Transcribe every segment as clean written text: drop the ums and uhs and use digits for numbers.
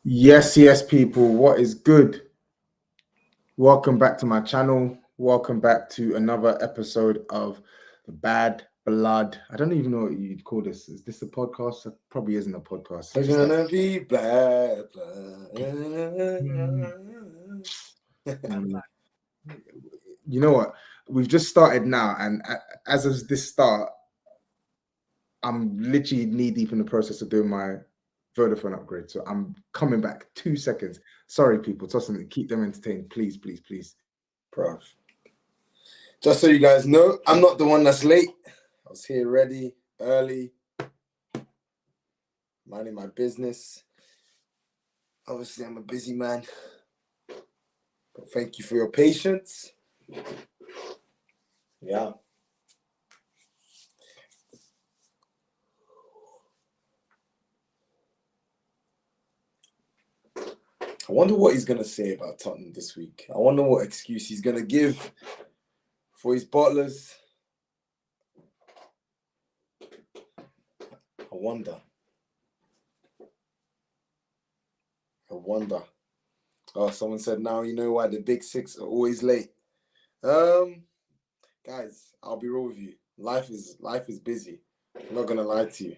Yes, people, what is good? Welcome back to my channel. Welcome back to another episode of the Bad Blood. I don't even know what you'd call this. Is this a podcast? It probably isn't a podcast. It's gonna be bad blood. You know what? We've just started now, and as of this start, I'm literally knee deep in the process of doing my Vodafone upgrade. So I'm coming back 2 seconds. Sorry, people. Tosin, keep them entertained. Please, please, please. Bruv. Just so you guys know, I'm not the one that's late. I was here ready, early, minding my business. Obviously, I'm a busy man. But thank you for your patience. Yeah. I wonder what he's going to say about Tottenham this week. I wonder what excuse he's going to give for his bottlers. I wonder. Oh, someone said, now you know why the big six are always late. Guys, I'll be real with you. Life is busy. I'm not going to lie to you.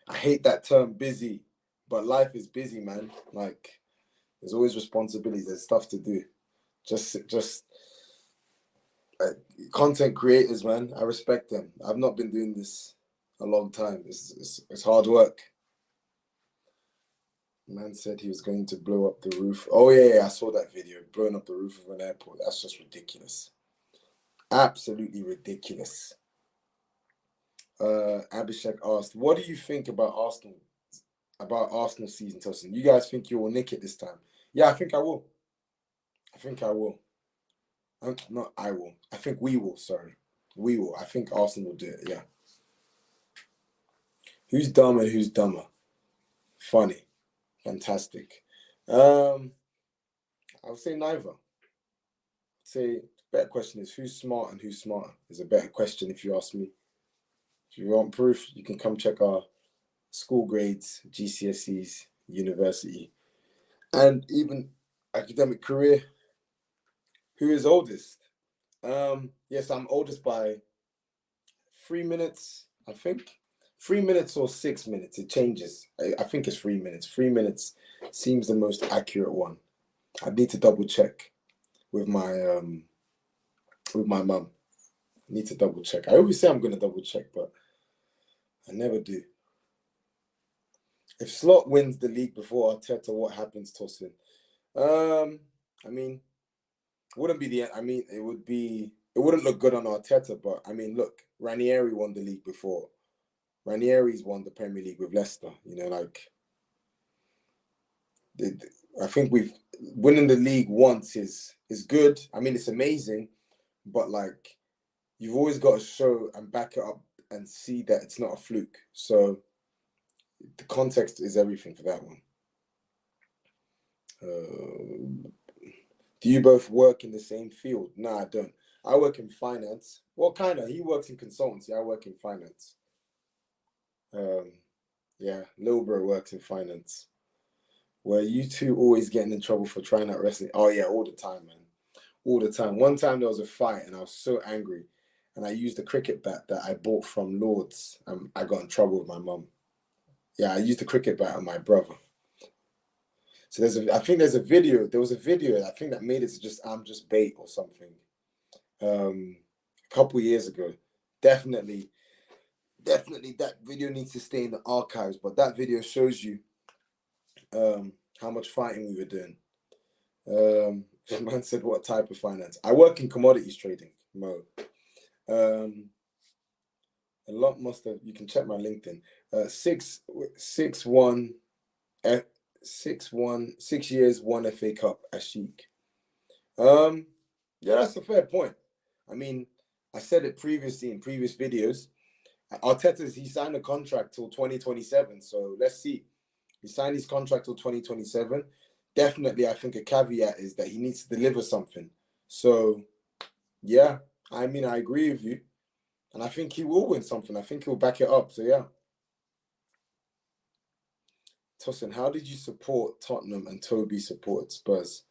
I hate that term busy, but life is busy, man. Like, there's always responsibilities. There's stuff to do. Just content creators, man. I respect them. I've not been doing this a long time. It's hard work. Man said he was going to blow up the roof. Oh, yeah, I saw that video. Blowing up the roof of an airport. That's just ridiculous. Absolutely ridiculous. Abhishek asked, what do you think about Arsenal season, Tosin? You guys think you will nick it this time? Yeah, I think I will. I think we will, sorry. We will. I think Arsenal will do it, yeah. Who's dumb and who's dumber? Funny. Fantastic. I would say neither. I'd say the better question is who's smart and who's smarter is a better question if you ask me. If you want proof, you can come check our school grades, GCSEs, university, and even academic career. Who is oldest? Yes, I'm oldest by 3 minutes, I think. 3 minutes or 6 minutes, it changes. I think it's 3 minutes. 3 minutes seems the most accurate one. I need to double check with my mum. I need to double check. I always say I'm going to double check, but I never do. If Slot wins the league before Arteta, what happens, Tosin? I mean, wouldn't be the. I mean, it wouldn't look good on Arteta, but I mean, look, Ranieri won the league before. Ranieri's won the Premier League with Leicester. You know, like I think winning the league once is good. I mean, it's amazing, but like you've always got to show and back it up and see that it's not a fluke. So the context is everything for that one. Do you both work in the same field? No, I don't. I work in finance. Well, kind of. He works in consultancy. I work in finance. Yeah, Lil Bro works in finance. Were you two always getting in trouble for trying out wrestling? Oh, yeah, all the time, man. All the time. One time there was a fight and I was so angry. And I used a cricket bat that I bought from Lord's. I got in trouble with my mum. Yeah, I used a cricket bat on my brother. So I think there's a video. There was a video, I think that made it to just, I'm just bait or something. A couple years ago. Definitely that video needs to stay in the archives. But that video shows you how much fighting we were doing. The man said, what type of finance? I work in commodities trading, Mo. A lot must have, you can check my LinkedIn. 6 years, 1 FA Cup, Ashik. Yeah, that's a fair point. I mean, I said it previously in previous videos. Arteta, he signed a contract till 2027. So let's see. He signed his contract till 2027. Definitely, I think a caveat is that he needs to deliver something. So, yeah, I mean, I agree with you. And I think he will win something. I think he'll back it up. So, yeah. Tosin, how did you support Tottenham and Toby supported Spurs?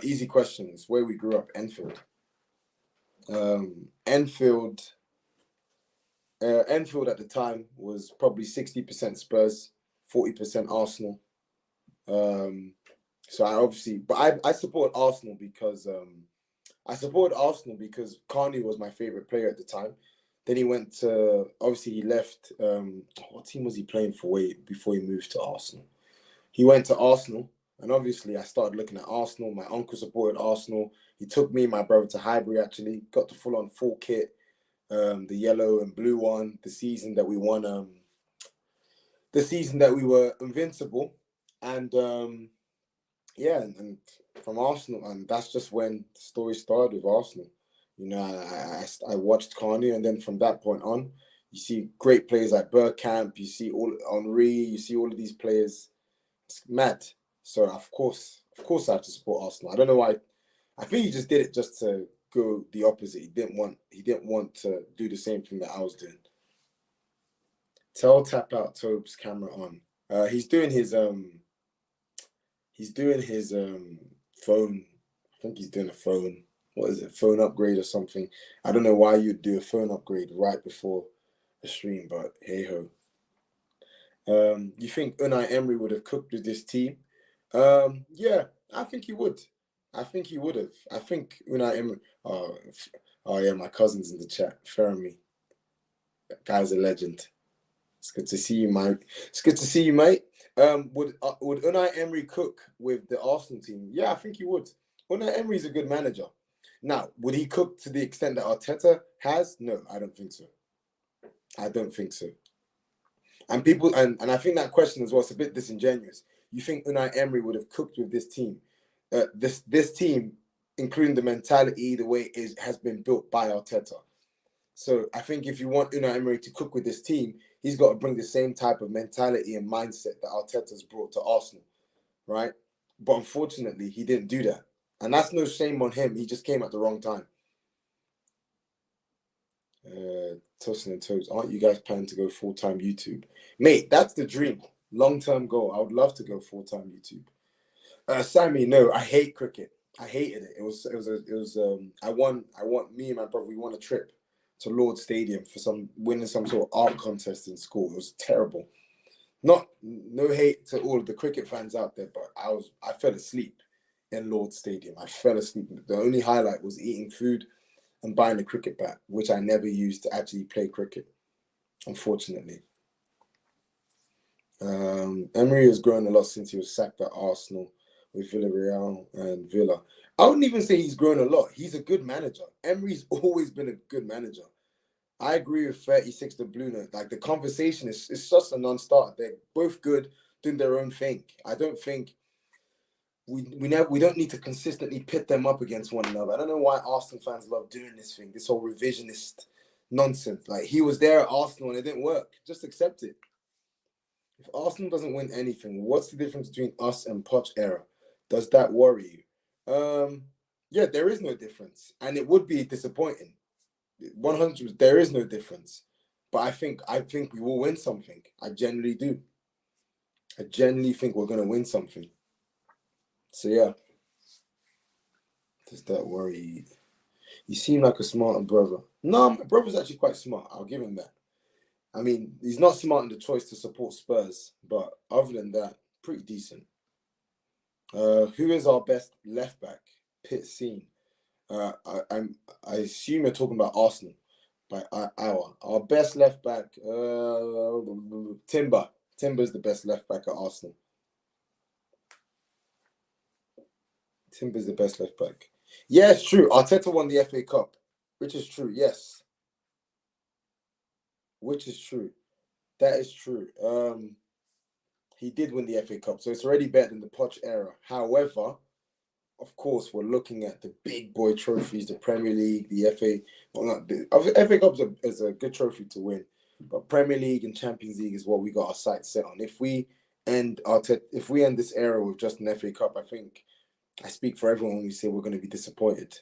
Easy questions. Where we grew up, Enfield. Enfield at the time was probably 60% Spurs, 40% Arsenal. So I support Arsenal because Carney was my favorite player at the time. Then he went to, obviously he left, what team was he playing for before he moved to Arsenal? He went to Arsenal, and obviously I started looking at Arsenal. My uncle supported Arsenal. He took me and my brother to Highbury, actually, got the full kit, the yellow and blue one, the season that we won, the season that we were invincible. And yeah, and from Arsenal, and that's just when the story started with Arsenal. You know, I watched Carney, and then from that point on, you see great players like Bergkamp, you see all Henry, you see all of these players. It's mad. So of course I have to support Arsenal. I don't know why. I think he just did it just to go the opposite. He didn't want to do the same thing that I was doing. Tap out Tobs camera on. He's doing his phone. I think he's doing a phone. What is it? Phone upgrade or something. I don't know why you'd do a phone upgrade right before a stream, but hey ho. You think Unai Emery would have cooked with this team? Yeah, I think he would. I think he would have. I think Unai Emery. Oh yeah, my cousin's in the chat. Fermi, that guy's a legend. It's good to see you, Mike. It's good to see you, mate. Would Unai Emery cook with the Arsenal team? Yeah, I think he would. Unai Emery's a good manager. Now, would he cook to the extent that Arteta has? No, I don't think so. I don't think so. And people, and I think that question as well is a bit disingenuous. You think Unai Emery would have cooked with this team? This team, including the mentality, the way it has been built by Arteta. So I think if you want Unai Emery to cook with this team, he's got to bring the same type of mentality and mindset that Arteta's brought to Arsenal, right? But unfortunately, he didn't do that. And that's no shame on him. He just came at the wrong time. Tosin and Tobs, aren't you guys planning to go full-time YouTube? Mate, that's the dream. Long-term goal. I would love to go full-time YouTube. Sammy, no, I hate cricket. I hated it. Me and my brother, we won a trip to Lord Stadium for winning some sort of art contest in school. It was terrible. No hate to all of the cricket fans out there, but I fell asleep in Lord Stadium. I fell asleep. The only highlight was eating food and buying a cricket bat, which I never used to actually play cricket, unfortunately. Emery has grown a lot since he was sacked at Arsenal with Villarreal and Villa. I wouldn't even say he's grown a lot. He's a good manager. Emery's always been a good manager. I agree with 36 the Blue Note. Like, the conversation is just a non-starter. They're both good, doing their own thing. I don't think we don't need to consistently pit them up against one another. I don't know why Arsenal fans love doing this thing, this whole revisionist nonsense. Like, he was there at Arsenal and it didn't work. Just accept it. If Arsenal doesn't win anything, what's the difference between us and Poch era? Does that worry you? Yeah, there is no difference. And it would be disappointing. 100, there is no difference. But I think we will win something. I genuinely do. I genuinely think we're going to win something. So yeah. Does that worry you? You seem like a smarter brother. No, my brother's actually quite smart. I'll give him that. I mean, he's not smart in the choice to support Spurs, but other than that, pretty decent. Who is our best left back? Pit scene. I assume you're talking about Arsenal. By our best left back, Timber. Timber's the best left back at Arsenal. Timber's the best left back. Yeah, it's true. Arteta won the FA Cup, which is true. Yes. Which is true. That is true. He did win the FA Cup, so it's already better than the Poch era. However, of course, we're looking at the big boy trophies, the Premier League, the FA. Well, not the FA Cup is a good trophy to win, but Premier League and Champions League is what we got our sights set on. If we end this era with just an FA Cup, I think I speak for everyone when we say we're going to be disappointed.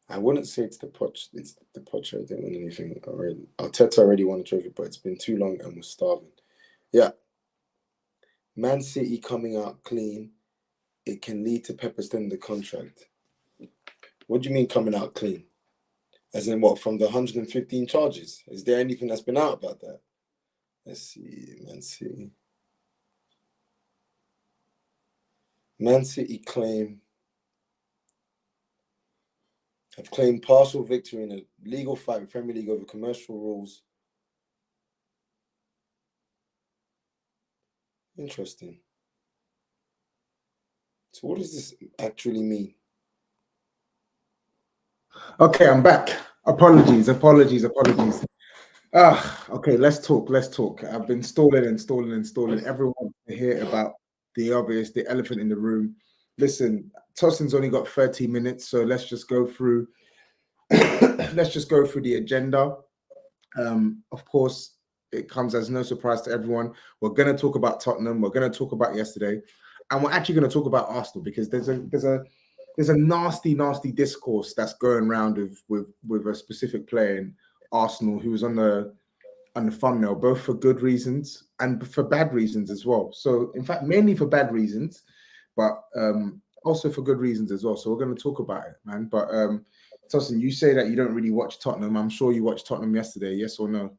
I wouldn't say it's the Poch. It's the Poch. I didn't win anything already. Arteta already won a trophy, but it's been too long and we're starving. Yeah. Man City coming out clean. It can lead to Pep extending the contract. What do you mean coming out clean? As in what, from the 115 charges? Is there anything that's been out about that? Let's see, Man City. Man City have claimed partial victory in a legal fight with Premier League over commercial rules. Interesting. So what does this actually mean? Okay, I'm back. Apologies. Okay, let's talk. I've been stalling. Everyone wants to hear about the obvious, the elephant in the room. Listen, Tosin's only got 30 minutes, so let's just go through the agenda. Of course, it comes as no surprise to everyone. We're going to talk about Tottenham. We're going to talk about yesterday, and we're actually going to talk about Arsenal because there's a nasty discourse that's going around with a specific player in Arsenal who was on the thumbnail, both for good reasons and for bad reasons as well. So, in fact, mainly for bad reasons, but also for good reasons as well. So we're going to talk about it, man. But Tosin, you say that you don't really watch Tottenham. I'm sure you watched Tottenham yesterday, yes or no?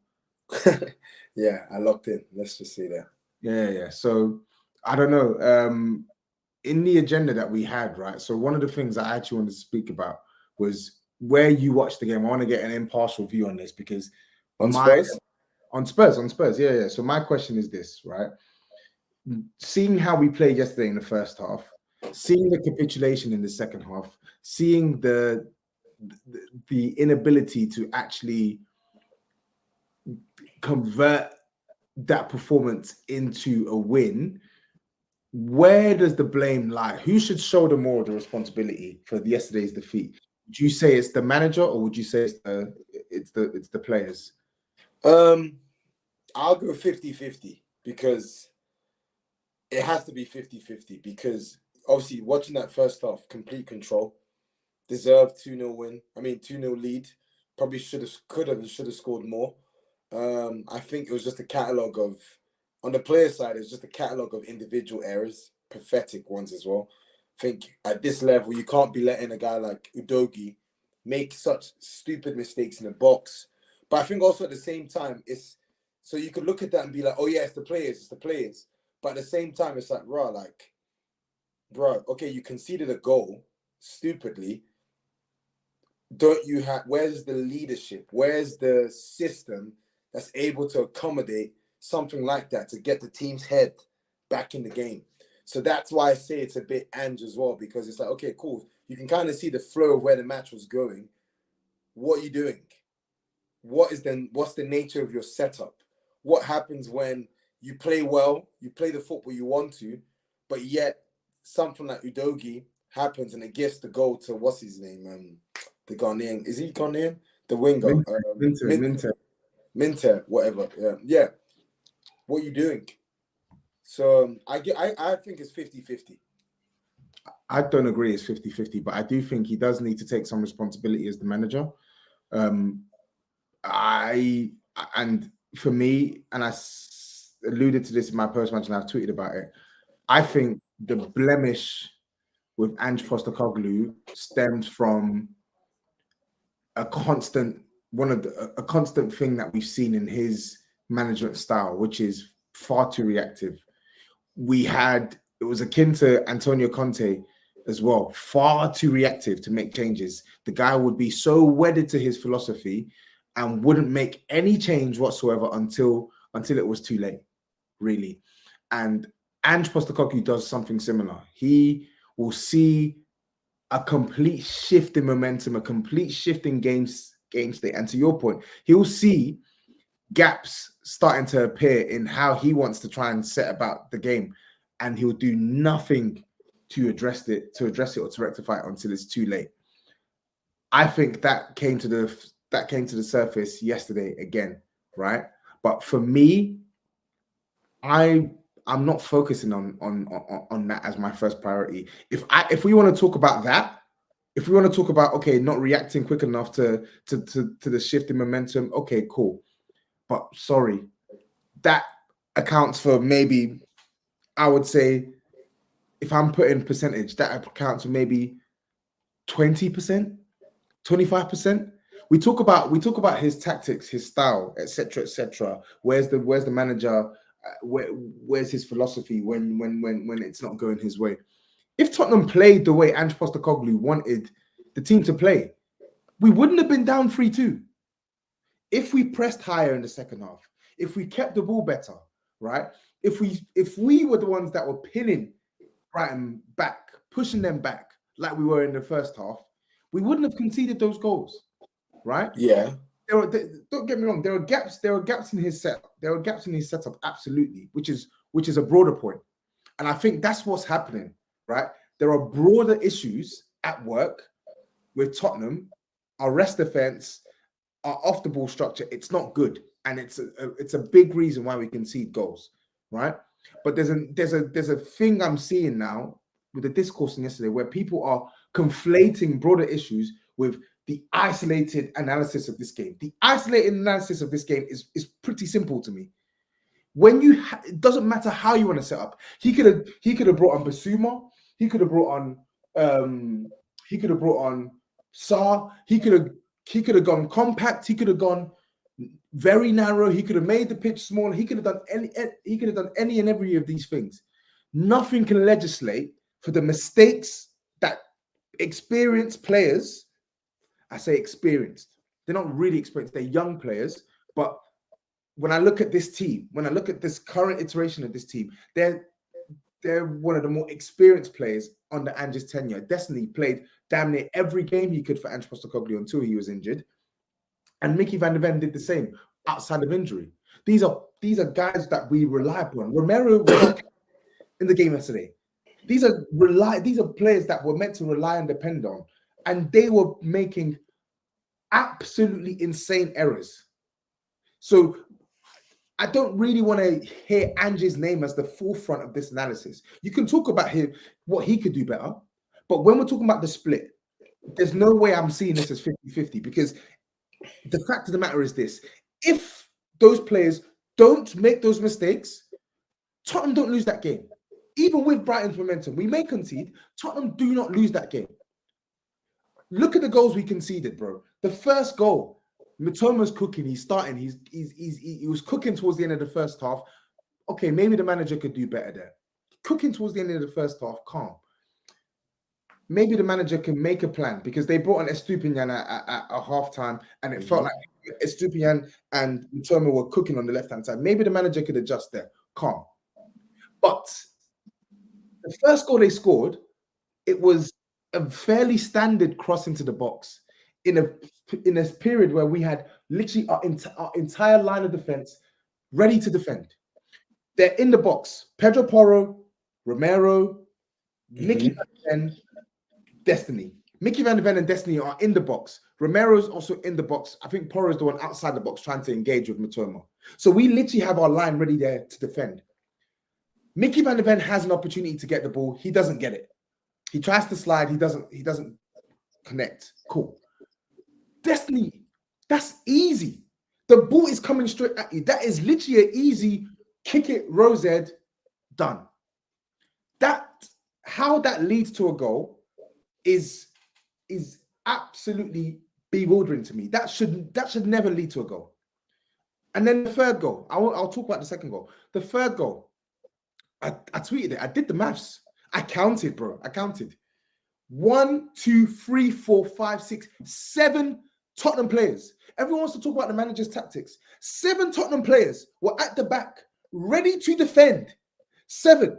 Yeah, I locked in. Let's just say that. Yeah. So I don't know. In the agenda that we had, right? So one of the things I actually wanted to speak about was where you watched the game. I want to get an impartial view on this because on Spurs. Yeah. So my question is this, right? Seeing how we played yesterday in the first half, seeing the capitulation in the second half, seeing the inability to actually convert that performance into a win, where does the blame lie? Who should shoulder more of the responsibility for yesterday's defeat? Would you say it's the manager, or would you say it's the players? I'll go 50-50 because it has to be 50-50 because obviously watching that first half, complete control, deserved 2-0 win. I mean 2-0 lead. Probably should have scored more. I think it was just a catalogue of, on the player side, it was just a catalogue of individual errors, pathetic ones as well. I think at this level, you can't be letting a guy like Udogie make such stupid mistakes in the box. But I think also at the same time, it's so you could look at that and be like, oh yeah, it's the players. But at the same time, it's like, bro, okay, you conceded a goal stupidly. Don't you have, where's the leadership? Where's the system that's able to accommodate something like that to get the team's head back in the game? So that's why I say it's a bit Ange as well, because it's like, okay, cool. You can kind of see the flow of where the match was going. What are you doing? What's the nature of your setup? What happens when you play well, you play the football you want to, but yet something like Udogie happens and it gives the goal to, what's his name? The Ghanaian, is he Ghanaian? The winger, Minter, whatever. Yeah. What are you doing? So I think it's 50-50. I don't agree it's 50-50, but I do think he does need to take some responsibility as the manager. And for me, and I alluded to this in my post match and I've tweeted about it, I think the blemish with Ange Postecoglou stems from a constant thing that we've seen in his management style, which is far too reactive. It was akin to Antonio Conte as well, far too reactive to make changes. The guy would be so wedded to his philosophy and wouldn't make any change whatsoever until it was too late, really. And Ange Postecoglou does something similar. He will see a complete shift in momentum, a complete shift in game state. And to your point, he'll see gaps starting to appear in how he wants to try and set about the game. And he'll do nothing to address it or to rectify it until it's too late. I think that came to the surface yesterday again, right? But for me, I'm not focusing on that as my first priority. If we want to talk about that, if we want to talk about, okay, not reacting quick enough to the shift in momentum, okay, cool. But sorry, that accounts for maybe, I would say, if I'm putting percentage, that accounts for maybe 20%, 25%. We talk about his tactics, his style, etc., etc. Where's the manager? Where's his philosophy when it's not going his way? If Tottenham played the way Ange Postecoglou wanted the team to play, we wouldn't have been down 3-2. If we pressed higher in the second half, if we kept the ball better, right? If we were the ones that were pinning Brighton back, pushing them back like we were in the first half, we wouldn't have conceded those goals, right? Yeah. Don't get me wrong. There are gaps. There are gaps in his setup. There are gaps in his setup, absolutely, which is a broader point. And I think that's what's happening, right? There are broader issues at work with Tottenham. Our rest defense, our off the ball structure, it's not good, and it's a big reason why we concede goals, right? But there's a thing I'm seeing now with the discourse yesterday where people are conflating broader issues with the isolated analysis of this game. The isolated analysis of this game is pretty simple to me. When it doesn't matter how you want to set up. He could have brought on Basuma. He could have brought on Sarr. He could have gone compact. He could have gone very narrow. He could have made the pitch smaller. He could have done any and every of these things. Nothing can legislate for the mistakes that experienced players. I say experienced. They're not really experienced. They're young players. But when I look at this team, when I look at this current iteration of this team, they're one of the more experienced players under Ange's tenure. Destiny played damn near every game he could for Ange Postecoglou until he was injured. And Mickey van de Ven did the same outside of injury. These are guys that we rely upon. Romero in the game yesterday. These are players that were meant to rely and depend on. And they were making absolutely insane errors. So I don't really want to hear Ange's name as the forefront of this analysis. You can talk about what he could do better. But when we're talking about the split, there's no way I'm seeing this as 50-50, because the fact of the matter is this: if those players don't make those mistakes, Tottenham don't lose that game. Even with Brighton's momentum, we may concede. Tottenham do not lose that game. Look at the goals we conceded, bro. The first goal, Mitoma's cooking. He's starting. He was cooking towards the end of the first half. Okay, maybe the manager could do better there. Cooking towards the end of the first half, calm. Maybe the manager can make a plan, because they brought on Estupiñán at halftime, and it felt like Estupiñán and Mitoma were cooking on the left-hand side. Maybe the manager could adjust there. Calm. But the first goal they scored, it was a fairly standard cross into the box in a period where we had literally our entire line of defense ready to defend. They're in the box. Pedro Porro, Romero, Mickey van de Ven, Destiny. Mickey van de Ven and Destiny are in the box. Romero's also in the box. I think Porro's the one outside the box trying to engage with Mitoma. So we literally have our line ready there to defend. Mickey van de Ven has an opportunity to get the ball. He doesn't get it. He tries to slide. He doesn't connect. Cool. Destiny, that's easy. The ball is coming straight at you. That is literally an easy kick it, Rosed, done. How that leads to a goal is absolutely bewildering to me. That should never lead to a goal. And then the third goal, I'll talk about the second goal. The third goal, I tweeted it. I did the maths. I counted, bro. I counted. 1, 2, 3, 4, 5, 6, 7 Tottenham players. Everyone wants to talk about the manager's tactics. 7 Tottenham players were at the back, ready to defend. 7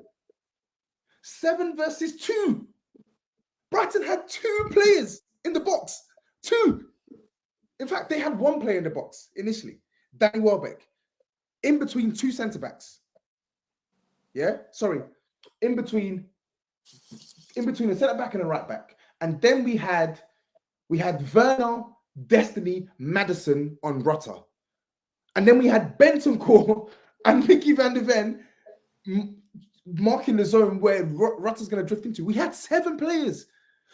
versus 2. Brighton had 2 players in the box. 2. In fact, they had 1 player in the box initially, Danny Welbeck, in between 2 centre-backs. Yeah? Sorry. In between a centre-back and a right-back. And then we had Werner, Destiny, Maddison on Rutter. And then we had Bentancur and Mickey van de Ven marking the zone where Rutter's going to drift into. We had 7 players.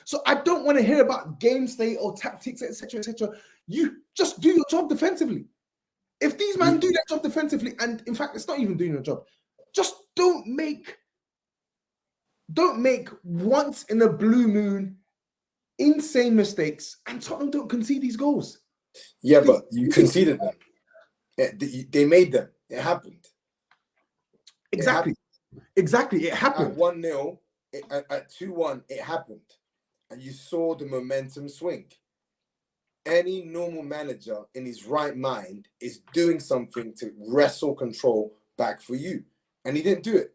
So I don't want to hear about game state or tactics, etc., etc. You just do your job defensively. If these men do their job defensively, and in fact, it's not even doing your job, just don't make once in a blue moon insane mistakes, and Tottenham don't concede these goals. Yeah, but you conceded them. They made them. It happened. Exactly. Exactly. It happened. At 1-0, at 2-1, it happened. And you saw the momentum swing. Any normal manager in his right mind is doing something to wrestle control back for you. And he didn't do it.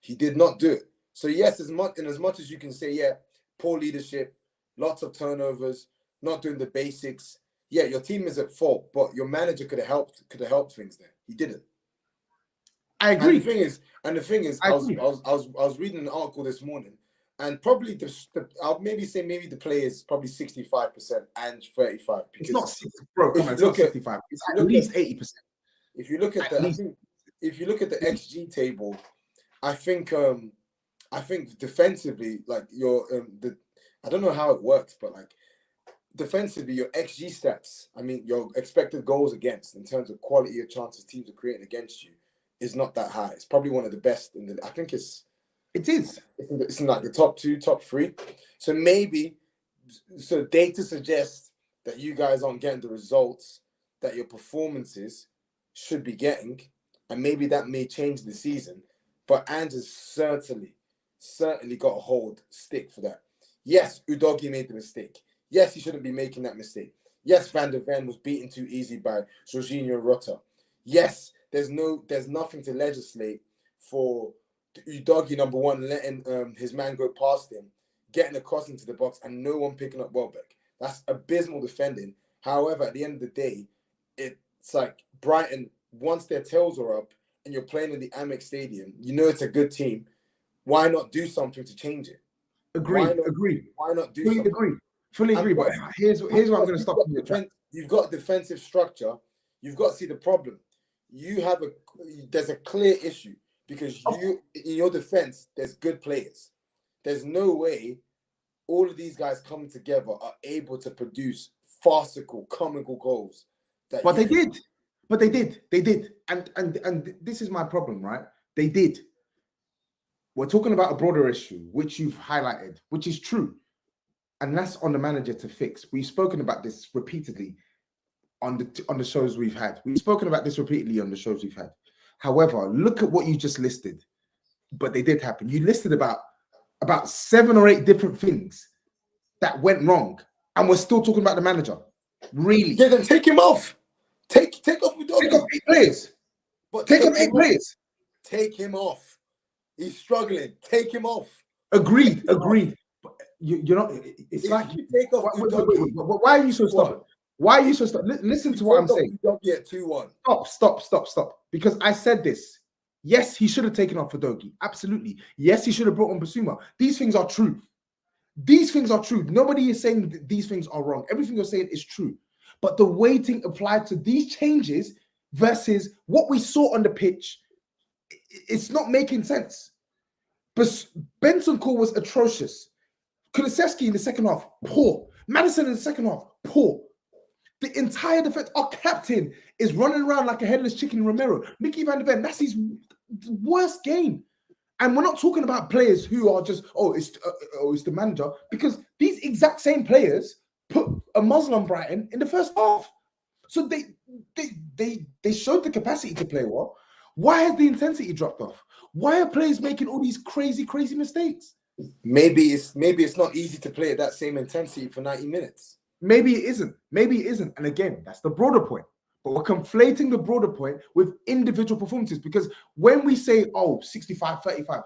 He did not do it. So yes, as much as you can say, yeah, poor leadership, lots of turnovers, not doing the basics. Yeah, your team is at fault, but your manager could have helped things there. He didn't. I agree. And the thing is, I was reading an article this morning, and probably I'll maybe say the players probably 65% and 35%. It's not 60, bro. Come on, it's not 65. It's at least 80%. If you look at the XG table, I think defensively, like your I don't know how it works, but like defensively, your XG stats, I mean, your expected goals against in terms of quality of chances teams are creating against you is not that high. It's probably one of the best in the. I think it is. It's in like the top 2, top 3. So data suggests that you guys aren't getting the results that your performances should be getting, and maybe that may change the season. But Andrew's certainly got a hold stick for that. Yes, Udogie made the mistake. Yes, he shouldn't be making that mistake. Yes, Van der Ven was beaten too easy by Jorginho Rota. Yes, there's nothing to legislate for Udogie, number one, letting his man go past him, getting a cross into the box, and no one picking up Welbeck. That's abysmal defending. However, at the end of the day, it's like Brighton, once their tails are up and you're playing in the Amex Stadium, you know it's a good team. Why not do something to change it? Agree. Why not do Fully something? Fully agree. But here's where I'm going to stop. You've got a defensive structure. You've got to see the problem. There's a clear issue because in your defense, there's good players. There's no way all of these guys coming together are able to produce farcical, comical goals. But they did. And this is my problem, right? They did. We're talking about a broader issue, which you've highlighted, which is true. And that's on the manager to fix. We've spoken about this repeatedly on the shows we've had. We've spoken about this repeatedly on the shows we've had. However, look at what you just listed. But they did happen. You listed about 7 or 8 different things that went wrong. And we're still talking about the manager. Really? Yeah, then take him off. Take off Udogie. Take off 8 players. But take off 8 players. Take him off. He's struggling. Take him off. Agreed. But you're not. It's if like you take off Udogie. Why are you so stubborn? Why are you so stubborn? Listen to what I'm saying. Udogie at 2-1. Stop. Because I said this. Yes, he should have taken off Udogie. Absolutely. Yes, he should have brought on Basuma. These things are true. Nobody is saying that these things are wrong. Everything you're saying is true. But the weighting applied to these changes versus what we saw on the pitch, it's not making sense. But Bentancur was atrocious. Kulusevski in the second half, poor. Maddison in the second half, poor. The entire defense, our captain is running around like a headless chicken, Romero. Mickey Van de Ven, that's his worst game. And we're not talking about players who are just, it's the manager, because these exact same players put a muzzle on Brighton in the first half. So they showed the capacity to play well. Why has the intensity dropped off? Why are players making all these crazy mistakes? Maybe it's not easy to play at that same intensity for 90 minutes. Maybe it isn't. And again, that's the broader point. But we're conflating the broader point with individual performances, because when we say, 65, 35,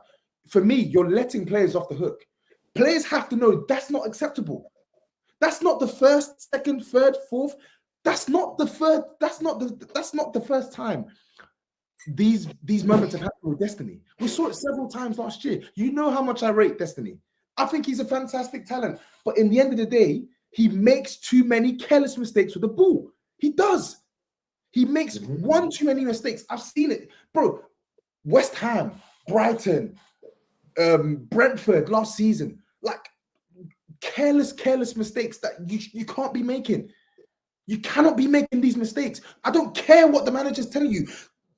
for me, you're letting players off the hook. Players have to know that's not acceptable. That's not the first, second, third, fourth. That's not the first time these moments have happened with Destiny. We saw it several times last year. You know how much I rate Destiny. I think he's a fantastic talent. But in the end of the day, he makes too many careless mistakes with the ball. He does. He makes one too many mistakes. I've seen it. Bro, West Ham, Brighton, Brentford last season. Like, careless mistakes that you can't be making. You cannot be making these mistakes. I don't care what the manager's telling you.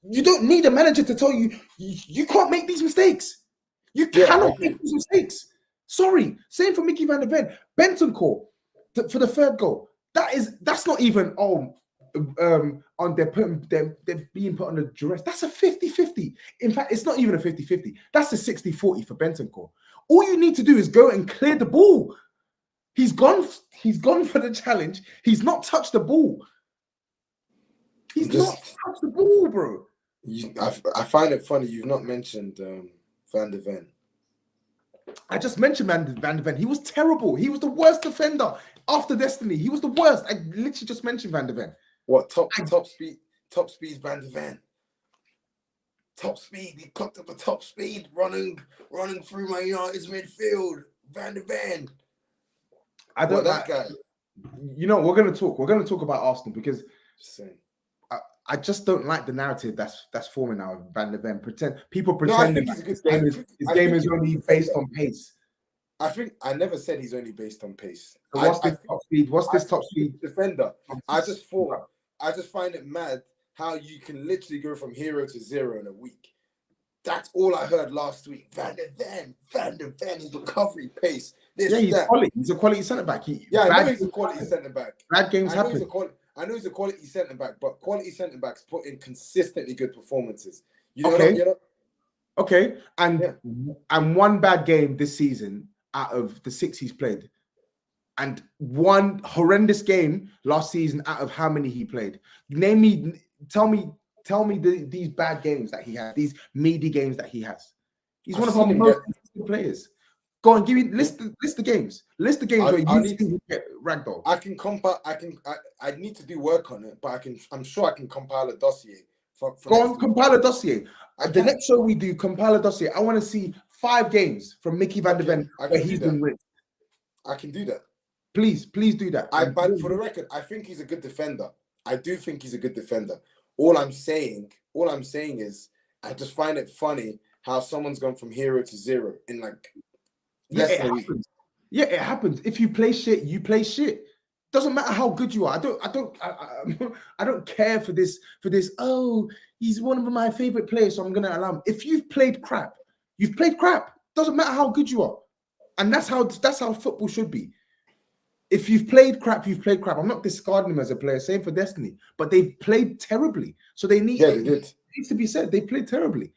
You don't need a manager to tell you you can't make these mistakes. You cannot make these mistakes. Sorry. Same for Mickey van der Ven. Bentancur for the third goal. That's not even on they're being put under duress. That's a 50-50. In fact, it's not even a 50-50. That's a 60-40 for Bentancur. All you need to do is go and clear the ball. He's gone for the challenge. He's not touched the ball. He's not touched the ball, bro. I find it funny you've not mentioned Van der Ven. I just mentioned Van der Ven. He was terrible. He was the worst defender after Destiny. He was the worst. I literally just mentioned Van der Ven. What top speed Van der Ven? Top speed. He cocked up a top speed running through my United's midfield. Van der Ven. I don't like that guy. You know, we're gonna talk about Arsenal because I just don't like the narrative that's forming now of Van der Ven. People pretend his game is only based on pace. I never said he's only based on pace. So what's this top speed defender? I just find it mad how you can literally go from hero to zero in a week. That's all I heard last week. Van der Ven, his recovery pace. He's quality. He's a quality centre back. I know he's a quality centre back. Bad games happen. I know he's a quality centre back, but quality centre backs put in consistently good performances. You know? Okay. And one bad game this season out of the 6 he's played, and one horrendous game last season out of how many he played. Tell me these bad games that he has, these meaty games that he has. He's one of our most consistent players. Go on, list the games. List the games where you need to get ragdoll. I need to do work on it, but I'm sure I can compile a dossier. Go on, compile a dossier. The next show we do, compile a dossier. I want to see 5 games from Mickey van der Ven where he's been ripped. I can do that. Please do that. But for the record, I think he's a good defender. I do think he's a good defender. All I'm saying is I just find it funny how someone's gone from hero to zero in like less than a week. Yeah, it happens. If you play shit, you play shit. Doesn't matter how good you are. I don't care for this. Oh, he's one of my favorite players, so I'm gonna allow him. If you've played crap, you've played crap. Doesn't matter how good you are, and that's how football should be. If you've played crap, you've played crap. I'm not discarding him as a player. Same for Destiny, but they played terribly. So they need. They did. It needs to be said. They played terribly.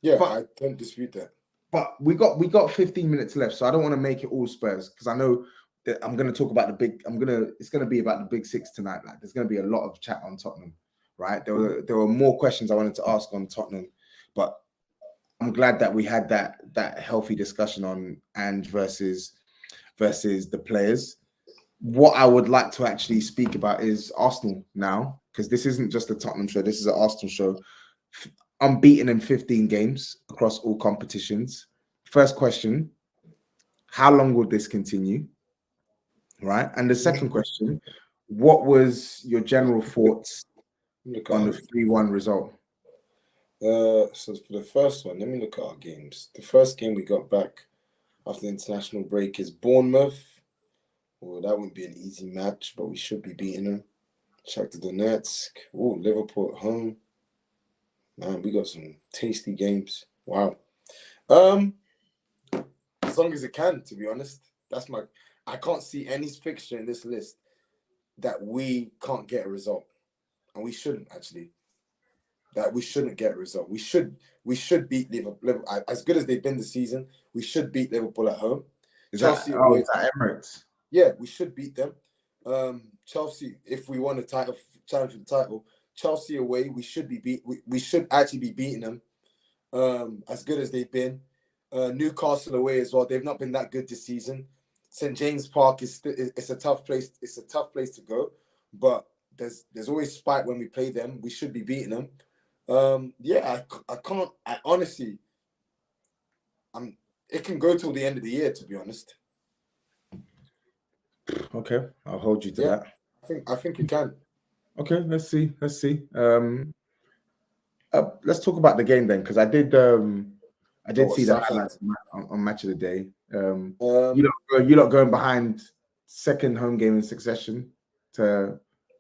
Yeah, but I don't dispute that. But we got 15 minutes left, so I don't want to make it all Spurs because I know that I'm going to talk about it's going to be about the big 6 tonight. Like there's going to be a lot of chat on Tottenham, right? There were more questions I wanted to ask on Tottenham, but I'm glad that we had that healthy discussion on Ange versus the players. What I would like to actually speak about is Arsenal now, because this isn't just a Tottenham show. This is an Arsenal show. Unbeaten in 15 games across all competitions. First question, how long will this continue? Right? And the second question, what was your general thoughts on the 3-1 result? So for the first one, let me look at our games. The first game we got back after the international break is Bournemouth. Well, that wouldn't be an easy match, but we should be beating them. Shakhtar Donetsk. Oh, Liverpool at home. Man, we got some tasty games. Wow. As long as it can, to be honest. I can't see any fixture in this list that we can't get a result. And we shouldn't, actually. That we shouldn't get a result. We should beat Liverpool. As good as they've been this season, we should beat Liverpool at home. Chelsea away at Emirates. Yeah, we should beat them. Chelsea, if we want a challenge for the title, Chelsea away, we should actually be beating them. As good as they've been. Newcastle away as well. They've not been that good this season. St. James Park it's a tough place. It's a tough place to go, but there's always spite when we play them. We should be beating them. I can't. I honestly, it can go till the end of the year, to be honest. Okay, I'll hold you to that. I think you can. Okay, let's see. Let's talk about the game then, because I did see the highlights on Match of the Day. You lot going behind second home game in succession to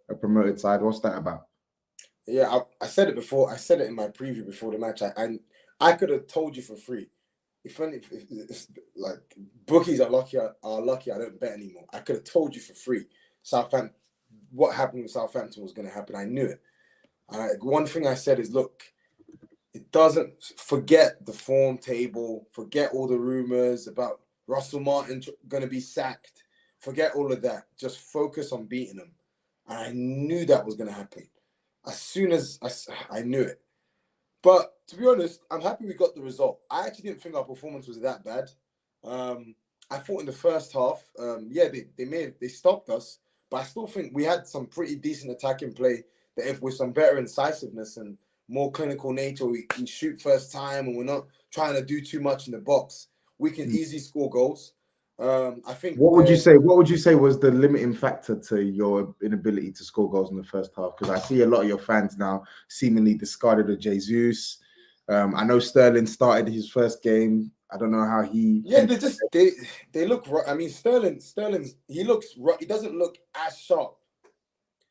a promoted side. What's that about? Yeah, I said it before. I said it in my preview before the match. I could have told you for free. If it's like bookies are lucky, I don't bet anymore. I could have told you for free. Southampton, what happened with Southampton was going to happen. I knew it. One thing I said is, look, it doesn't forget the form table, forget all the rumors about Russell Martin going to be sacked. Forget all of that. Just focus on beating them. And I knew that was going to happen. As soon as I knew it. But to be honest, I'm happy we got the result. I actually didn't think our performance was that bad. I thought in the first half, they stopped us, but I still think we had some pretty decent attacking play. That if with some better incisiveness and more clinical nature, we shoot first time and we're not trying to do too much in the box, we can easily score goals. I think. What would you say? What would you say was the limiting factor to your inability to score goals in the first half? Because I see a lot of your fans now seemingly discarded of Jesus. I know Sterling started his first game. I don't know how he. Yeah, they look. I mean, Sterling's he doesn't look as sharp.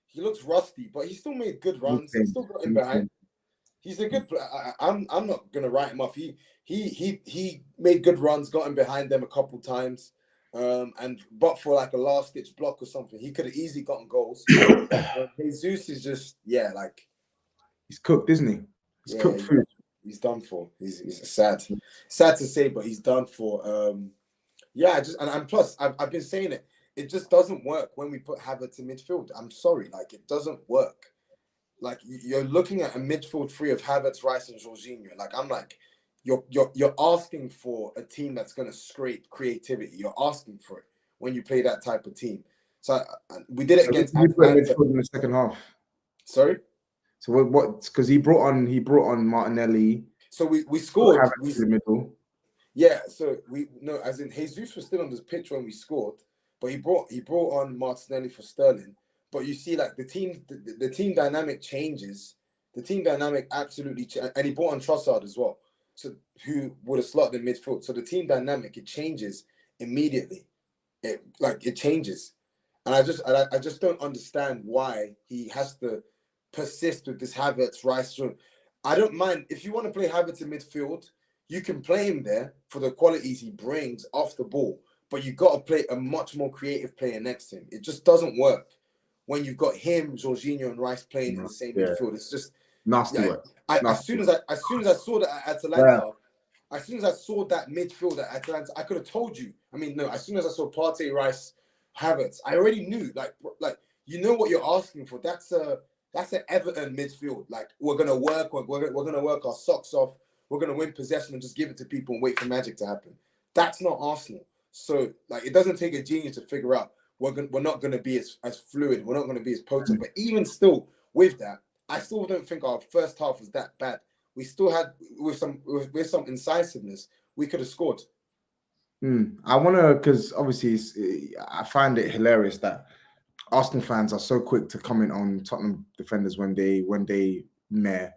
He looks rusty, but he still made good runs. He still got in behind. He's a good player. I'm not gonna write him off. He made good runs, got in behind them a couple times, but for like a last ditch block or something, he could have easily gotten goals. Jesus is just like he's cooked, isn't he? He's cooked food. He's done for. He's sad to say, but he's done for. And plus I've been saying it. It just doesn't work when we put Havertz in midfield. I'm sorry, like it doesn't work. Like you're looking at a midfield three of Havertz, Rice, and Jorginho. Like I'm like, you're asking for a team that's going to scrape creativity. You're asking for it when you play that type of team. So we did it against Atlanta in the second half. Sorry. So what? Because he brought on Martinelli. So we scored. In the middle. Yeah. So as in Jesus was still on the pitch when we scored, but he brought on Martinelli for Sterling. But you see, like the team dynamic changes. The team dynamic absolutely and he brought on Trossard as well. So who would have slotted in midfield? So the team dynamic, it changes immediately. It changes, and I just don't understand why he has to persist with this Havertz Rice. I don't mind if you want to play Havertz in midfield, you can play him there for the qualities he brings off the ball. But you got to play a much more creative player next to him. It just doesn't work when you've got him, Jorginho, and Rice playing in the same midfield. It's just nasty work. As soon as I saw that at Atalanta, as soon as I saw that midfield at Atalanta, I could have told you. I mean, no. As soon as I saw Partey, Rice, Havertz, I already knew. Like you know what you're asking for. That's an Everton midfield. Like we're gonna work. We're gonna work our socks off. We're gonna win possession and just give it to people and wait for magic to happen. That's not Arsenal. So like it doesn't take a genius to figure out. We're not going to be as fluid. We're not going to be as potent. But even still, with that, I still don't think our first half was that bad. We still had, with some incisiveness, we could have scored. I want to, because obviously I find it hilarious that Arsenal fans are so quick to comment on Tottenham defenders when they meh,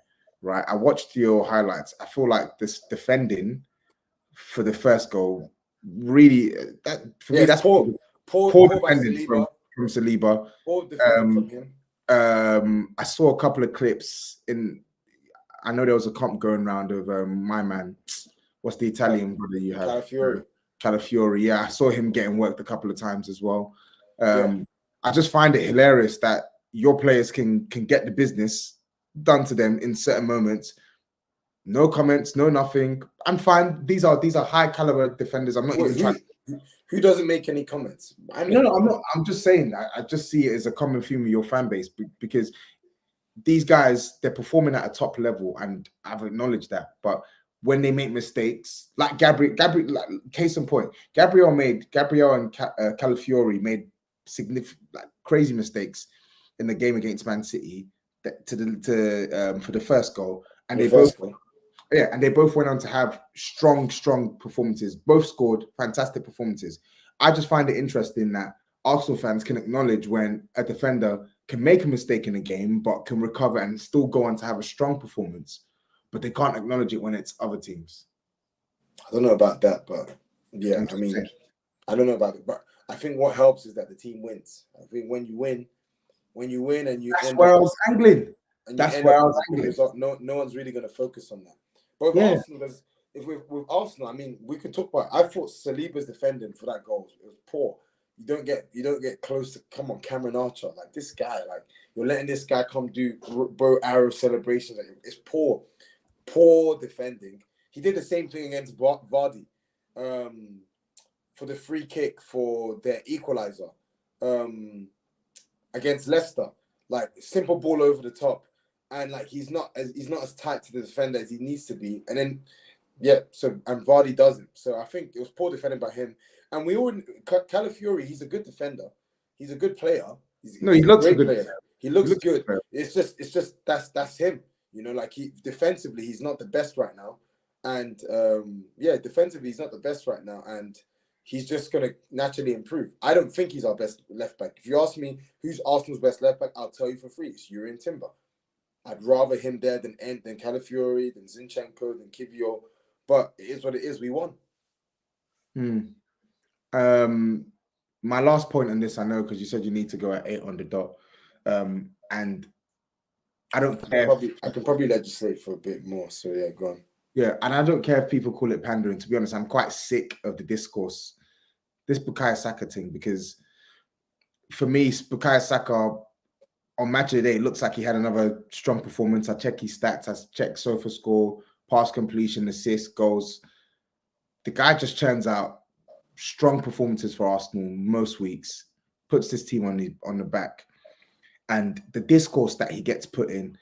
right? I watched your highlights. I feel like this defending for the first goal really, that for me, that's poor defending from Saliba. Poor defending from him. I saw a couple of clips I know there was a comp going around of my man. What's the Italian brother you have? Calafiori. Yeah, I saw him getting worked a couple of times as well. I just find it hilarious that your players can get the business done to them in certain moments. No comments, no nothing. I'm fine. These are high caliber defenders. I'm not even trying. Who doesn't make any comments? No, I'm not. I'm just saying that. I just see it as a common theme with your fan base because these guys, they're performing at a top level, and I've acknowledged that. But when they make mistakes, like Gabriel, like, case in point, Gabriel and Calafiori made significant, like crazy mistakes in the game against Man City for the first goal, and they both went on to have strong performances. Both scored fantastic performances. I just find it interesting that Arsenal fans can acknowledge when a defender can make a mistake in a game, but can recover and still go on to have a strong performance. But they can't acknowledge it when it's other teams. I don't know about that, but yeah, I mean, I don't know about it. But I think what helps is that the team wins. I think when you win, when you win and you That's end where I up was angling. and you That's end where up I with was a good angling. result, no one's really going to focus on that. But with Yeah. Arsenal, with Arsenal, I mean, we could talk about. I thought Saliba's defending for that goal, it was poor. You don't get close to, come on, Cameron Archer, like this guy, like you're letting this guy come do bow arrow celebrations. Like, it's poor defending. He did the same thing against Vardy, for the free kick for their equalizer, against Leicester. Like simple ball over the top, and like he's not as tight to the defender as he needs to be. And then and Vardy doesn't. So I think it was poor defending by him. And we all Calafiori, he's a good defender. He's a good player. He's No, he a looks a great good player. player. He looks looks good. good. It's just that's him. You know, like he defensively, he's not the best right now. And defensively, he's not the best right now. And he's just gonna naturally improve. I don't think he's our best left back. If you ask me who's Arsenal's best left back, I'll tell you for free. It's Urian Timber. I'd rather him there than Calafiori, than Zinchenko, than Kivior. But it is what it is. We won. My last point on this, I know, because you said you need to go at 8 on the dot. And I don't care. I can probably legislate for a bit more. So yeah, go on. Yeah, and I don't care if people call it pandering. To be honest, I'm quite sick of the discourse, this Bukayo Saka thing, because for me, Bukayo Saka on match of the day, it looks like he had another strong performance. I check his stats, I check SOFA score, pass completion, assist, goals. The guy just churns out strong performances for Arsenal most weeks, puts this team on the back. And the discourse that he gets put in,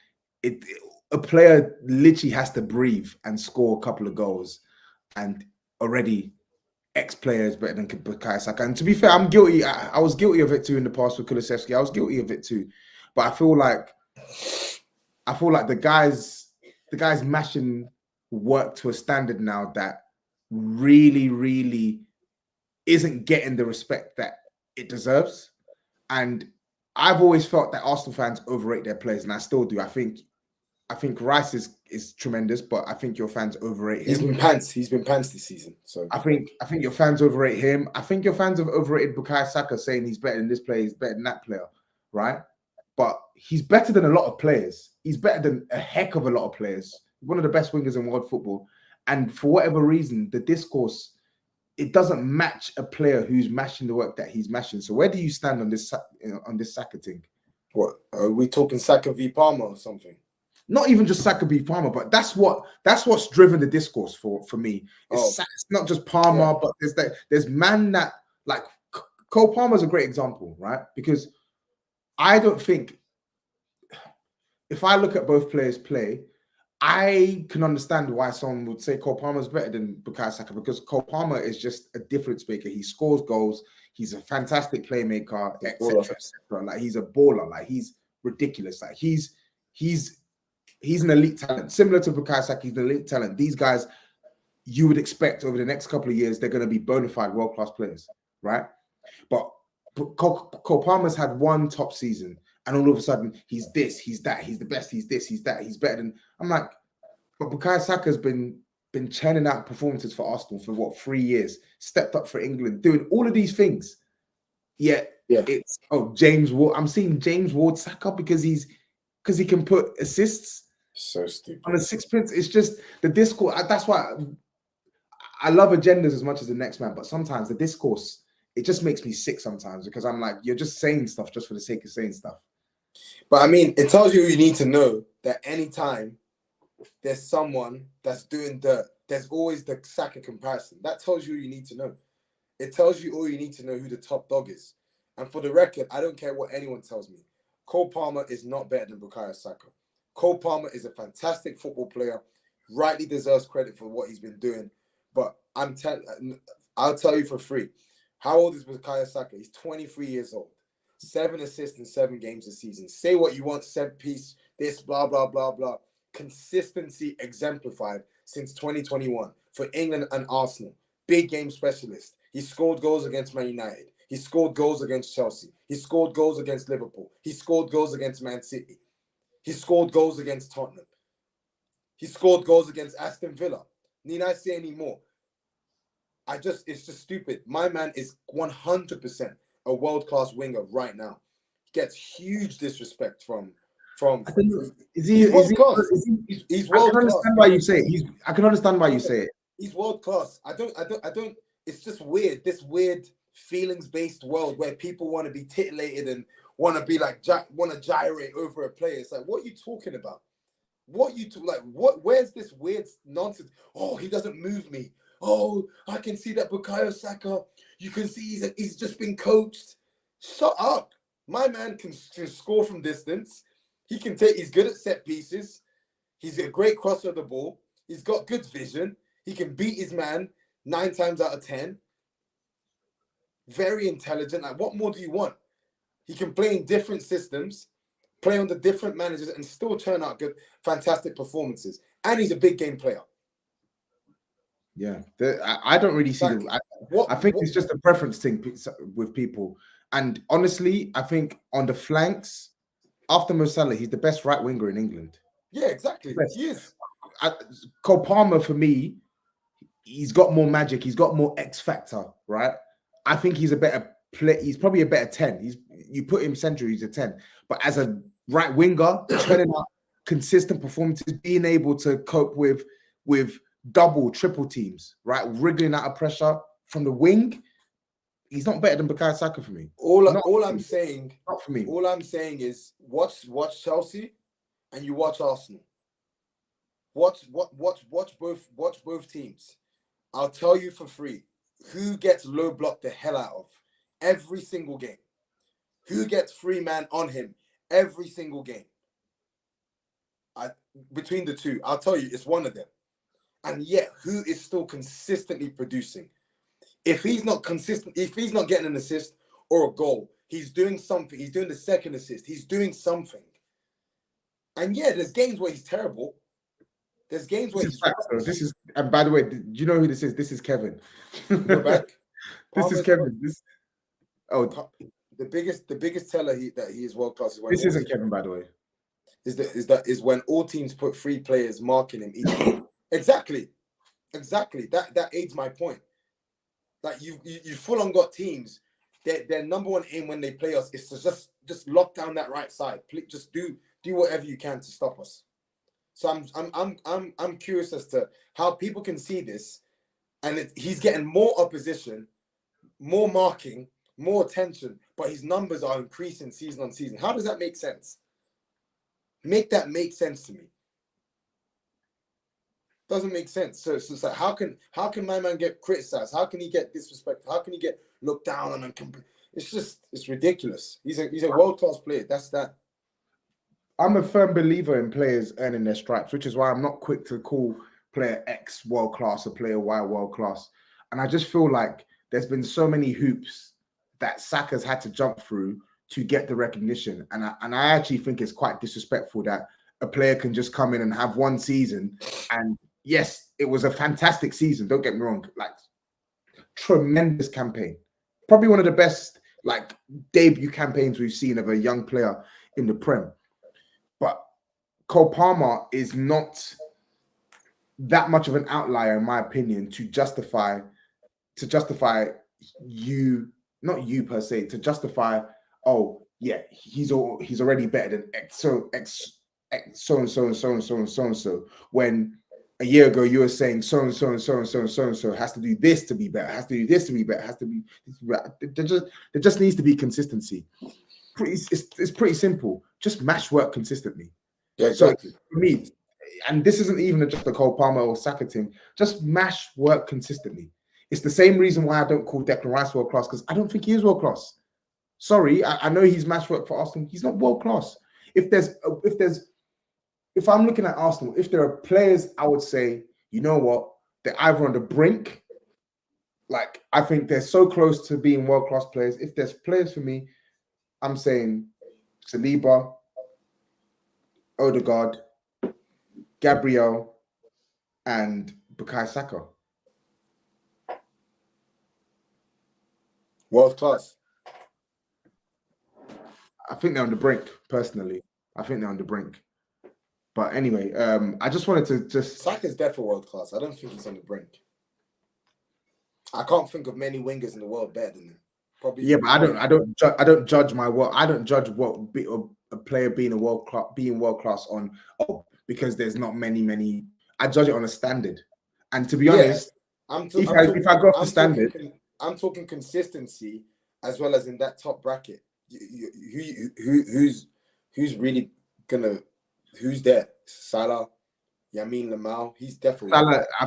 a player literally has to breathe and score a couple of goals, and already ex-player is better than Bukayo Saka. And to be fair, I'm guilty. I was guilty of it too in the past with Kulusevski. I was guilty of it too. But I feel like the guys mashing work to a standard now that really, really isn't getting the respect that it deserves. And I've always felt that Arsenal fans overrate their players, and I still do. I think Rice is tremendous, but I think your fans overrate him. He's been pants this season. So I think your fans overrate him. I think your fans have overrated Bukayo Saka, saying he's better than this player, he's better than that player, right? But he's better than a lot of players. He's better than a heck of a lot of players. One of the best wingers in world football. And for whatever reason, the discourse, it doesn't match a player who's mashing the work that he's mashing. So where do you stand on this Saka thing? What are we talking, Saka v Palmer or something? Not even just Saka v Palmer, but that's what's driven the discourse for me. It's not just Palmer, but there's man that, like, Cole Palmer's a great example, right? Because I don't think, if I look at both players play, I can understand why someone would say Cole Palmer is better than Bukayo Saka, because Cole Palmer is just a difference maker. He scores goals. He's a fantastic playmaker, etc., etc. Like, he's a baller. Like, he's ridiculous. Like, he's an elite talent. Similar to Bukayo Saka, he's an elite talent. These guys, you would expect over the next couple of years, they're going to be bona fide world-class players, right? But Cole Palmer's had one top season, and all of a sudden, he's this, he's that, he's the best, he's this, he's that, he's better than... I'm like, but Bukayo Saka's been churning out performances for Arsenal for 3 years, stepped up for England, doing all of these things. It's James Ward. I'm seeing James Ward Saka because he can put assists. So stupid. On a sixpence. It's just the discourse. That's why I love agendas as much as the next man, but sometimes the discourse, it just makes me sick sometimes, because I'm like, you're just saying stuff just for the sake of saying stuff. But I mean, it tells you need to know that anytime there's someone that's doing dirt, there's always the Saka comparison. That tells you need to know. It tells you all you need to know who the top dog is. And for the record, I don't care what anyone tells me. Cole Palmer is not better than Bukayo Saka. Cole Palmer is a fantastic football player, rightly deserves credit for what he's been doing. But I'll tell you for free. How old is Bukayo Saka? He's 23 years old. 7 assists in 7 games this season. Say what you want, set piece, this, blah, blah, blah, blah. Consistency exemplified since 2021 for England and Arsenal. Big game specialist. He scored goals against Man United. He scored goals against Chelsea. He scored goals against Liverpool. He scored goals against Man City. He scored goals against Tottenham. He scored goals against Aston Villa. Need I say any more? It's just stupid. My man is 100% a world-class winger right now. gets huge disrespect from. I think, He's world class. He's world class. I can understand why you say it. I can understand why you say it. He's world class. I don't. It's just weird. This weird feelings-based world where people want to be titillated and want to be like want to gyrate over a player. It's like, what are you talking about? Where's this weird nonsense? Oh, he doesn't move me. Oh, I can see that Bukayo Saka. You can see he's just been coached. Shut up. My man can score from distance. He's good at set pieces. He's a great crosser of the ball. He's got good vision. He can beat his man 9 times out of 10. Very intelligent. Like, what more do you want? He can play in different systems, play under different managers, and still turn out good, fantastic performances. And he's a big game player. Yeah, I don't really see I think it's just a preference thing with people. And honestly, I think on the flanks, after Mo Salah, he's the best right winger in England. Yeah, exactly. He is. Cole Palmer, for me, he's got more magic. He's got more X factor, right? I think he's a better play. He's probably a better 10. You put him central, he's a 10. But as a right winger, turning out consistent performances, being able to cope with double, triple teams, right? Wriggling out of pressure from the wing. He's not better than Bukayo Saka for me. All I'm saying is watch Chelsea and you watch Arsenal. Watch both teams. I'll tell you for free who gets low block the hell out of every single game. Who gets free man on him every single game. Between the two, I'll tell you, it's one of them. And yet, who is still consistently producing? If he's not consistent, if he's not getting an assist or a goal, he's doing something. He's doing the second assist. He's doing something. And yeah, there's games where he's terrible. There's games where and by the way, do you know who this is? This is Kevin. Go back. This is Kevin. The biggest teller that he is world class is when this isn't Kevin, by the way. Is when all teams put 3 players marking him each game. Exactly. That aids my point. Like you full on got teams. Their number one aim when they play us is to just lock down that right side. Just do whatever you can to stop us. So I'm curious as to how people can see this, and he's getting more opposition, more marking, more attention, but his numbers are increasing season on season. How does that make sense? Make that make sense to me. Doesn't make sense. So it's like, how can my man get criticized? How can he get disrespected? How can he get looked down on? It's ridiculous. He's a world-class player. That's that. I'm a firm believer in players earning their stripes, which is why I'm not quick to call player X world-class or player Y world-class. And I just feel like there's been so many hoops that Saka's had to jump through to get the recognition. And I actually think it's quite disrespectful that a player can just come in and have one season. And yes, it was a fantastic season. Don't get me wrong. Like, tremendous campaign. Probably one of the best debut campaigns we've seen of a young player in the Prem. But Cole Palmer is not that much of an outlier, in my opinion, to justify you, not you per se, to justify, oh yeah, he's already better than X so and so and so. When a year ago you were saying so and so has to do this to be better, has to do this to be better, has to be. There just needs to be consistency. It's pretty simple. Just match work consistently. Yeah, exactly. So for me, and this isn't even just a Cole Palmer or Saka thing, just mash work consistently. It's the same reason why I don't call Declan Rice world class, because I don't think he is world class. Sorry, I know he's match work for Arsenal. He's not world class. If I'm looking at Arsenal, if there are players, I would say, you know what, they're either on the brink. Like, I think they're so close to being world class players. If there's players for me, I'm saying Saliba, Odegaard, Gabriel, and Bukayo Saka. World class. I think they're on the brink, personally. I think they're on the brink. But anyway, I just wanted to just... Saka's definitely world class. I don't think he's on the brink. I can't think of many wingers in the world better than him. Probably. Yeah, but I don't judge my work. I don't judge a player being world class on because there's not many. I judge it on a standard. And to be honest, if I go off the standard, I'm talking consistency as well as in that top bracket. Who's really gonna? Who's there? Salah, Yamin Lamal. He's definitely Salah. I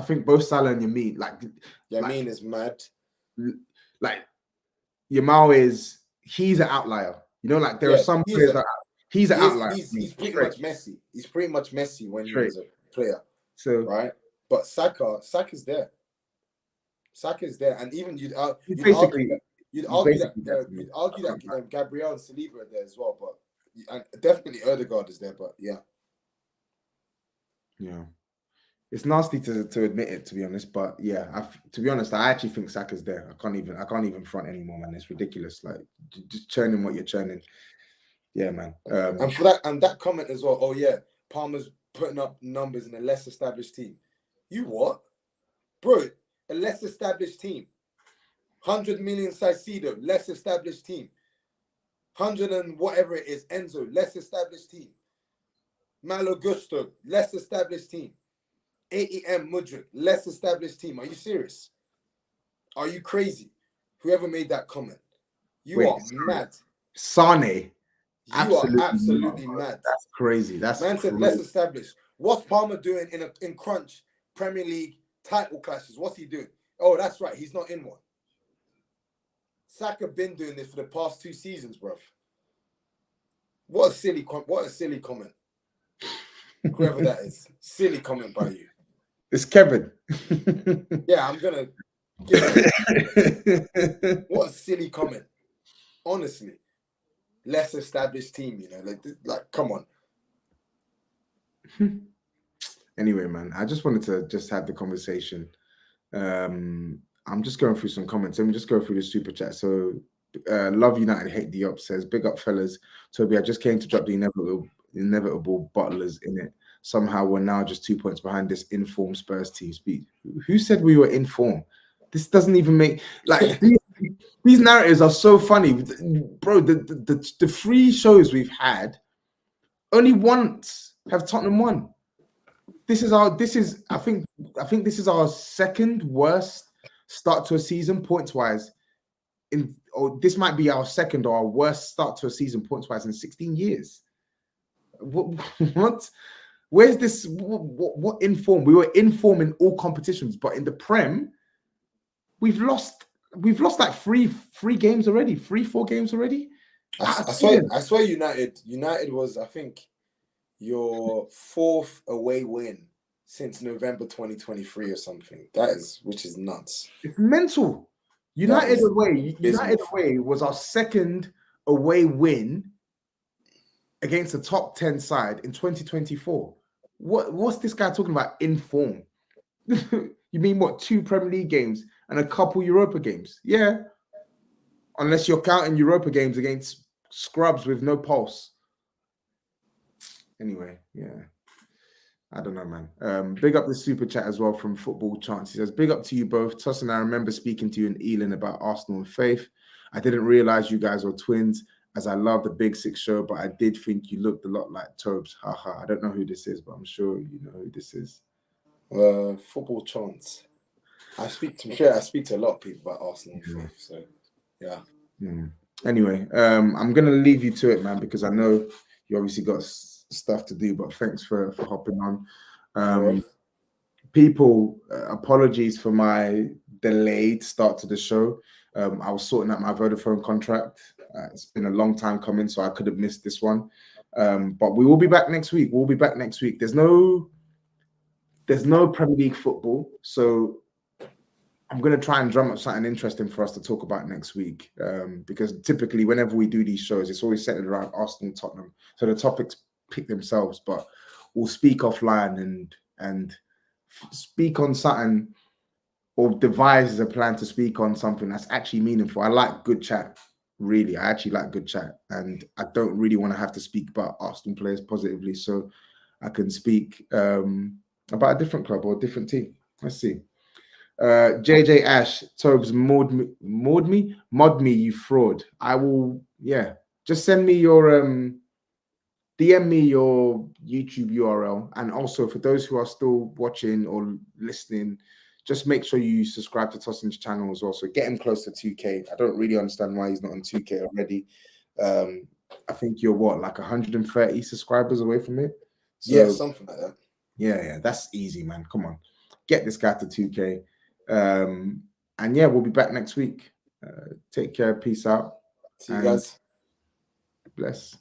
think both Salah and Yamin, Yamin is mad. Like Yamal he's an outlier. You know, like there are some players that he's an outlier. He's pretty much Messi. He's pretty much Messi when he was a player. So right, but Saka's there. Saka's there, and even you'd argue that Gabriel and Saliba are there as well, but definitely Ødegaard is there. But yeah, it's nasty to admit it, to be honest. But yeah, to be honest, I actually think Saka's there. I can't even front anymore, man. It's ridiculous. Like just churning what you're churning. Yeah, man. And for that comment as well. Oh yeah, Palmer's putting up numbers in a less established team. You what, bro? A less established team. 100 million Saicedo, less established team. 100 and whatever it is, Enzo, less established team. Malo Gusto, less established team. AEM Mudryk, less established team. Are you serious? Are you crazy? Whoever made that comment, you are mad. Sane, you are absolutely mad. That's crazy. That's man said less established. What's Palmer doing in crunch Premier League title clashes? What's he doing? Oh, that's right. He's not in one. Saka been doing this for the past 2 seasons, bruv. What a silly comment. Whoever that is. Silly comment by you. It's Kevin. Yeah, I'm going to give it. What a silly comment. Honestly. Less established team, you know. Like come on. Anyway, man, I just wanted to just have the conversation. I'm just going through some comments. Let me just go through the super chat. So, Love United, Hate the Up says, big up, fellas. Toby, I just came to drop the inevitable bottlers in it. Somehow we're now just 2 points behind this informed Spurs team. Speed. Who said we were informed? This doesn't even make these narratives are so funny, bro. The 3 shows we've had, only once have Tottenham won. I think this is our second worst start to a season points wise. This might be our second or our worst start to a season points wise in 16 years. What? Where's this? What inform? We were in form in all competitions, but in the Prem, we've lost like three games already, 4 games already. I swear United was, I think, your 4th away win since November 2023 or something. Which is nuts. It's mental. United away was our 2nd away win against the top 10 side in 2024. What's this guy talking about in form? You mean what, 2 Premier League games and a couple Europa games? Yeah. Unless you're counting Europa games against scrubs with no pulse. Anyway, yeah. I don't know, man. Big up the super chat as well from Football Chance. He says, big up to you both. Tosin, I remember speaking to you in Ealing about Arsenal and Faith. I didn't realize you guys were twins, as I love the Big Six show, but I did think you looked a lot like Tobs. Haha. I don't know who this is, but I'm sure you know who this is. Football Chance. I speak to a lot of people about Arsenal and Faith, so yeah. Anyway, I'm gonna leave you to it, man, because I know you obviously got stuff to do, but thanks for hopping on. People, apologies for my delayed start to the show. I was sorting out my Vodafone contract. It's been a long time coming, so I could have missed this one. But we will be back next week. There's no Premier League football, so I'm going to try and drum up something interesting for us to talk about next week, because typically whenever we do these shows, it's always centered around Arsenal and Tottenham. So the topics pick themselves, but we'll speak offline and speak on something, or devise a plan to speak on something that's actually meaningful. I like good chat. Really, I actually like good chat, and I don't really want to have to speak about Arsenal players positively, so I can speak about a different club or a different team. Let's see. JJ Ash, Tobs, mod me, you fraud. I will, yeah. Just send me your DM me your YouTube URL, and also for those who are still watching or listening, just make sure you subscribe to Tosin's channel as well. So get him close to 2K. I don't really understand why he's not on 2K already. I think you're what, like 130 subscribers away from it. So yeah, something like that. Yeah, that's easy, man. Come on, get this guy to 2K. And yeah, we'll be back next week. Take care. Peace out. See you And guys. bless.